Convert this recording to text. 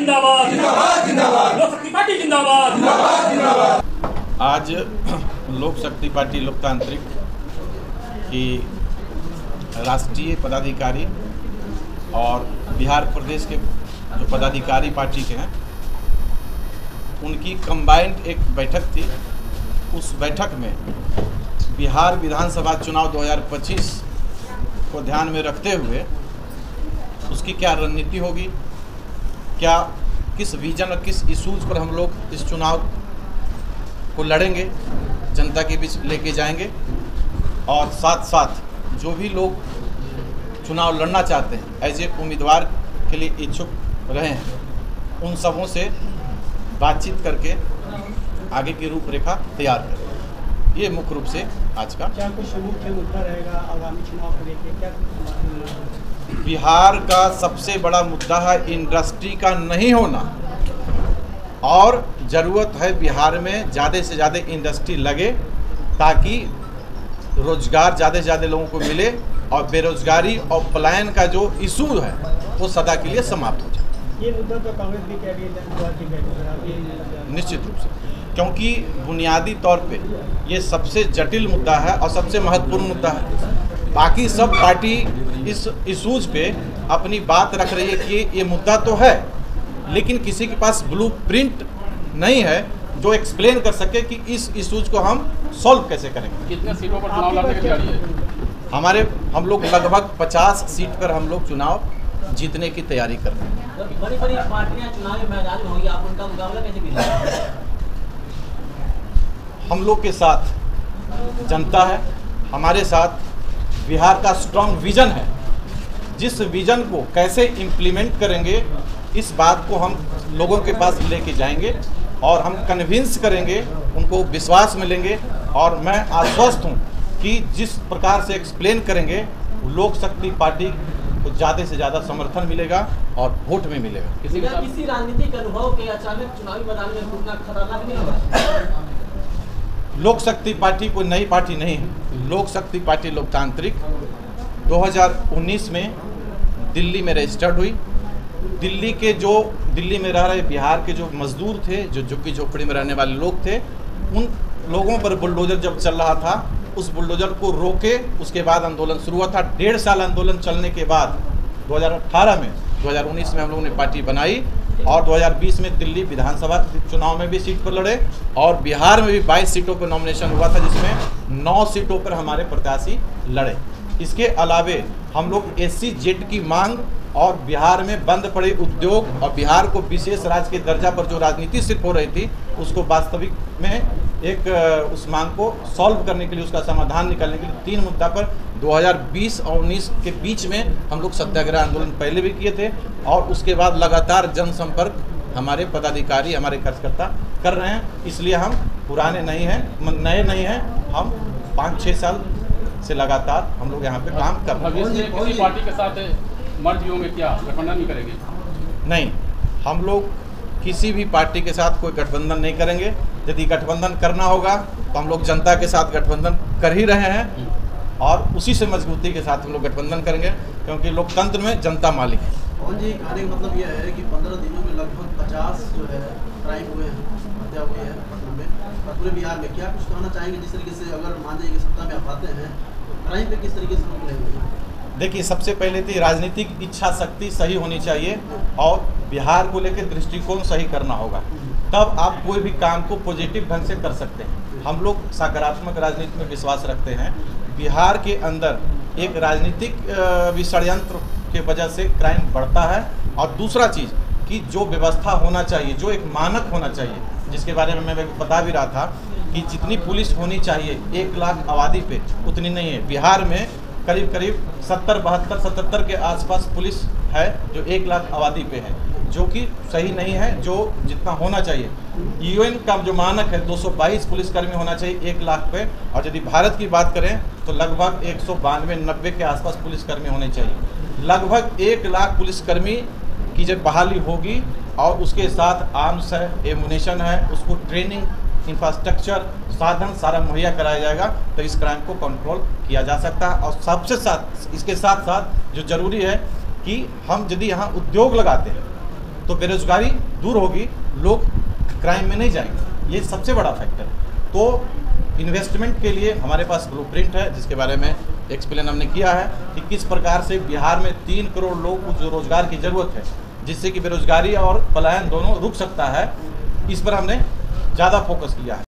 जिंदाबाद जिंदाबाद जिंदाबाद, लोक शक्ति पार्टी जिंदाबाद जिंदाबाद जिंदाबाद। आज लोक शक्ति पार्टी लोकतांत्रिक की राष्ट्रीय पदाधिकारी और बिहार प्रदेश के जो पदाधिकारी पार्टी के हैं उनकी कंबाइंड एक बैठक थी। उस बैठक में बिहार विधानसभा चुनाव 2025 को ध्यान में रखते हुए उसकी क्या रणनीति होगी, क्या किस विजन और किस इशूज़ पर हम लोग इस चुनाव को लड़ेंगे, जनता के बीच लेके जाएंगे, और साथ साथ जो भी लोग चुनाव लड़ना चाहते हैं एज ए उम्मीदवार के लिए इच्छुक रहे हैं उन सबों से बातचीत करके आगे की रूपरेखा तैयार करें। ये मुख्य रूप से आज का क्या कुछ मुख्य मुद्दा रहेगा आगामी चुनाव को लेकर? क्या बिहार का सबसे बड़ा मुद्दा है इंडस्ट्री का नहीं होना, और ज़रूरत है बिहार में ज़्यादा से ज़्यादा इंडस्ट्री लगे ताकि रोजगार ज़्यादा से ज़्यादा लोगों को मिले और बेरोजगारी और पलायन का जो इशू है वो सदा के लिए समाप्त हो जाए। ये मुद्दा तो कांग्रेस भी कह रही है निश्चित रूप से, क्योंकि बुनियादी तौर पे ये सबसे जटिल मुद्दा है और सबसे महत्वपूर्ण मुद्दा है। बाकी सब पार्टी इस इशूज़ पे अपनी बात रख रही है कि ये मुद्दा तो है, लेकिन किसी के पास ब्लूप्रिंट नहीं है जो एक्सप्लेन कर सके कि इस इशूज़ को हम सॉल्व कैसे करेंगे। कितने सीटों पर चुनाव लड़ने की तैयारी है? हम लोग लगभग 50 सीट पर हम लोग चुनाव जीतने की तैयारी कर रहे हैं। बड़ी बड़ी पार्टियां चुनावी मैदान में होंगी, आप उनका मुकाबला कैसे करेंगे? हम लोग के साथ जनता है, हमारे साथ बिहार का स्ट्रॉन्ग विजन है। जिस विजन को कैसे इम्प्लीमेंट करेंगे इस बात को हम लोगों के पास लेके जाएंगे और हम कन्विंस करेंगे, उनको विश्वास मिलेंगे, और मैं आश्वस्त हूँ कि जिस प्रकार से एक्सप्लेन करेंगे लोक शक्ति पार्टी को ज़्यादा से ज़्यादा समर्थन मिलेगा और वोट में मिलेगा। किसी राजनीतिक अनुभव के अचानक चुनावी मैदान में घूमना खतरनाक नहीं होगा? लोक शक्ति पार्टी कोई नई पार्टी नहीं है। लोक शक्ति पार्टी लोकतांत्रिक 2019 में दिल्ली में रजिस्टर्ड हुई। दिल्ली में रह रहे बिहार के जो मजदूर थे, जो झुग्गी झोपड़ी में रहने वाले लोग थे, उन लोगों पर बुलडोजर जब चल रहा था उस बुलडोजर को रोके, उसके बाद आंदोलन शुरू हुआ था। 1.5 साल आंदोलन चलने के बाद 2019 में हम लोगों ने पार्टी बनाई और 2020 में दिल्ली विधानसभा चुनाव में भी सीट पर लड़े और बिहार में भी 22 सीटों पर नॉमिनेशन हुआ था, जिसमें 9 सीटों पर हमारे प्रत्याशी लड़े। इसके अलावे हम लोग SC जेट की मांग और बिहार में बंद पड़े उद्योग और बिहार को विशेष राज्य के दर्जा पर जो राजनीति सिर्फ हो रही थी उसको वास्तविक में एक उस मांग को सॉल्व करने के लिए, उसका समाधान निकालने के लिए 3 मुद्दा पर 2020 और 19 के बीच में हम लोग सत्याग्रह आंदोलन पहले भी किए थे और उसके बाद लगातार जनसंपर्क हमारे पदाधिकारी, हमारे कार्यकर्ता कर रहे हैं। इसलिए हम पुराने नहीं हैं, नए नहीं हैं, हम 5-6 साल से लगातार हम लोग यहाँ पे काम कर रहे हैं। किसी पार्टी के साथ मर्ज होंगे, क्या गठबंधन नहीं करेंगे? नहीं, हम लोग किसी भी पार्टी के साथ कोई गठबंधन नहीं करेंगे। यदि गठबंधन करना होगा तो हम लोग जनता के साथ गठबंधन कर ही रहे हैं और उसी से मजबूती के साथ हम लोग गठबंधन करेंगे, क्योंकि लोकतंत्र में जनता मालिक है। और जी कहने का मतलब यह है कि 15 दिनों में लगभग 50 जो है क्राइम हुए हैं, हत्या हुई है पटना में और पूरे बिहार में। क्या कुछ कहना चाहेंगे जिस तरीके से अगर मान लीजिए सत्ता में आप आते हैं तो क्राइम पे किस तरीके से रोक लेंगे? देखिए, सबसे पहले तो राजनीतिक इच्छा शक्ति सही होनी चाहिए और बिहार को लेकर दृष्टिकोण सही करना होगा, तब आप कोई भी काम को पॉजिटिव ढंग से कर सकते हैं। हम लोग सकारात्मक राजनीति में विश्वास रखते हैं। बिहार के अंदर एक राजनीतिक षड्यंत्र के वजह से क्राइम बढ़ता है, और दूसरा चीज़ कि जो व्यवस्था होना चाहिए, जो एक मानक होना चाहिए, जिसके बारे में मैं बता भी रहा था कि जितनी पुलिस होनी चाहिए 1 लाख आबादी पे उतनी नहीं है। बिहार में करीब 70-72-77 के आसपास पुलिस है जो 1 लाख आबादी पे है, जो कि सही नहीं है, जो जितना होना चाहिए। UN का जो मानक है 222 पुलिसकर्मी होना चाहिए 1 लाख पे, और यदि भारत की बात करें तो लगभग 192-90 के आसपास पुलिसकर्मी होने चाहिए। लगभग 1 लाख पुलिसकर्मी की जब बहाली होगी और उसके साथ आर्म्स है, एमुनेशन है, उसको ट्रेनिंग, इंफ्रास्ट्रक्चर, साधन सारा मुहैया कराया जाएगा तो इस क्राइम को कंट्रोल किया जा सकता है। और सबसे साथ इसके साथ साथ जो ज़रूरी है कि हम यदि यहाँ उद्योग लगाते हैं तो बेरोजगारी दूर होगी, लोग क्राइम में नहीं जाएंगे। ये सबसे बड़ा फैक्टर है। तो इन्वेस्टमेंट के लिए हमारे पास ब्लूप्रिंट है, जिसके बारे में एक्सप्लेन हमने किया है कि किस प्रकार से बिहार में 3 करोड़ लोग को जो रोजगार की ज़रूरत है, जिससे कि बेरोजगारी और पलायन दोनों रुक सकता है, इस पर हमने ज़्यादा फोकस किया है।